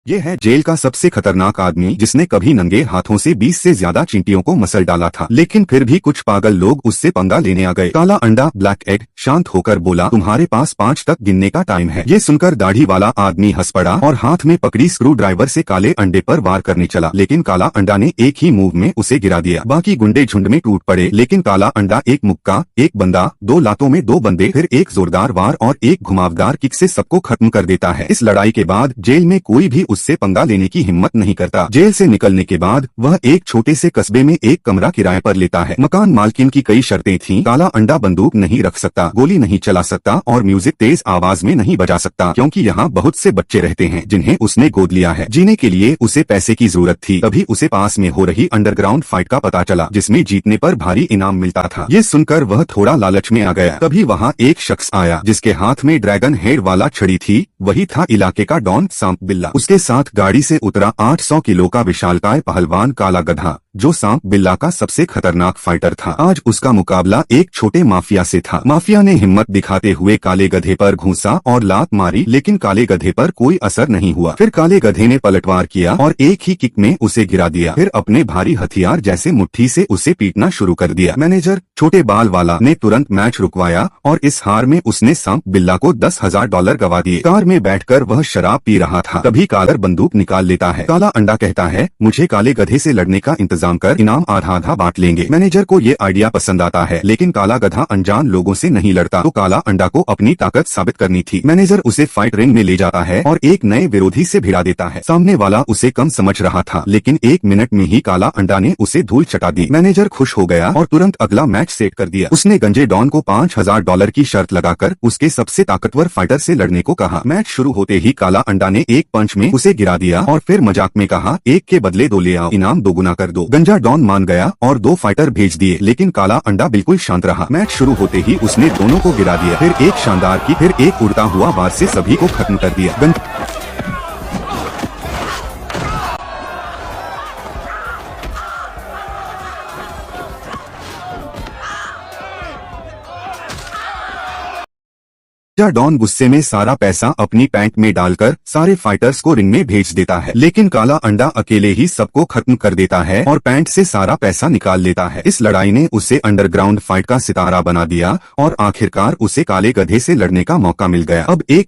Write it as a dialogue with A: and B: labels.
A: ये है जेल का सबसे खतरनाक आदमी जिसने कभी नंगे हाथों से 20 से ज्यादा चींटियों को मसल डाला था, लेकिन फिर भी कुछ पागल लोग उससे पंगा लेने आ गए। काला अंडा ब्लैक एग शांत होकर बोला, तुम्हारे पास 5 तक गिनने का टाइम है। ये सुनकर दाढ़ी वाला आदमी हंस पड़ा और हाथ में पकड़ी स्क्रू ड्राइवर से काले अंडे पर वार करने चला, लेकिन काला अंडा ने एक ही मूव में उसे गिरा दिया। बाकी गुंडे झुंड में टूट पड़े, लेकिन काला अंडा एक मुक्का, एक बंदा, 2 लातों में 2 बंदे, फिर एक जोरदार वार और एक घुमावदार किक से सबको खत्म कर देता है। इस लड़ाई के बाद जेल में कोई भी उससे पंगा लेने की हिम्मत नहीं करता। जेल से निकलने के बाद वह एक छोटे से कस्बे में एक कमरा किराए पर लेता है। मकान मालकिन की कई शर्तें थीं। काला अंडा बंदूक नहीं रख सकता, गोली नहीं चला सकता और म्यूजिक तेज आवाज में नहीं बजा सकता, क्योंकि यहाँ बहुत से बच्चे रहते हैं जिन्हें उसने गोद लिया है। जीने के लिए उसे पैसे की जरूरत थी। तभी उसे पास में हो रही अंडरग्राउंड फाइट का पता चला, जिसमें जीतने पर भारी इनाम मिलता था। ये सुनकर वह थोड़ा लालच में आ गया। तभी वहाँ एक शख्स आया जिसके हाथ में ड्रैगन हेड वाला छड़ी थी। वही था इलाके का डॉन सांप बिल्ला। उसके साथ गाड़ी से उतरा 800 किलो का विशालकाय पहलवान काला गधा, जो सांप बिल्ला का सबसे खतरनाक फाइटर था। आज उसका मुकाबला एक छोटे माफिया से था। माफिया ने हिम्मत दिखाते हुए काले गधे पर घूंसा और लात मारी, लेकिन काले गधे पर कोई असर नहीं हुआ। फिर काले गधे ने पलटवार किया और एक ही किक में उसे गिरा दिया। फिर अपने भारी हथियार जैसे मुट्ठी से उसे पीटना शुरू कर दिया। मैनेजर छोटे बाल वाला ने तुरंत मैच रुकवाया और इस हार में उसने सांप बिल्ला को $10,000 गवा दिए। कार में बैठकर वह शराब पी रहा था, तभी कालर बंदूक निकाल लेता है। काला अंडा कहता है, मुझे काले गधे से लड़ने का इंतजाम कर, इनाम आधा आधा बांट लेंगे। मैनेजर को ये आइडिया पसंद आता है, लेकिन काला गधा अनजान लोगों से नहीं लड़ता, तो काला अंडा को अपनी ताकत साबित करनी थी। मैनेजर उसे फाइट रिंग में ले जाता है और एक नए विरोधी से भिड़ा देता है। सामने वाला उसे कम समझ रहा था, लेकिन 1 मिनट में ही काला अंडा ने उसे धूल चटा दी। मैनेजर खुश हो गया और तुरंत अगला मैच सेट कर दिया। उसने गंजे डॉन को $5,000 की शर्त लगाकर उसके सबसे ताकतवर फाइटर से लड़ने को कहा। मैच शुरू होते ही काला अंडा ने एक पंच में उसे गिरा दिया और फिर मजाक में कहा, 1 के बदले 2 ले आओ, इनाम दोगुना कर दो। गंजा डॉन मान गया और 2 फाइटर भेज दिए, लेकिन काला अंडा बिल्कुल शांत रहा। मैच शुरू होते ही उसने दोनों को गिरा दिया, फिर एक शानदार की, फिर एक उड़ता हुआ वार से सभी को खत्म कर दिया। डॉन गुस्से में सारा पैसा अपनी पैंट में डालकर सारे फाइटर्स को रिंग में भेज देता है, लेकिन काला अंडा अकेले ही सबको खत्म कर देता है और पैंट से सारा पैसा निकाल लेता है। इस लड़ाई ने उसे अंडरग्राउंड फाइट का सितारा बना दिया और आखिरकार उसे काले गधे से लड़ने का मौका मिल गया। अब एक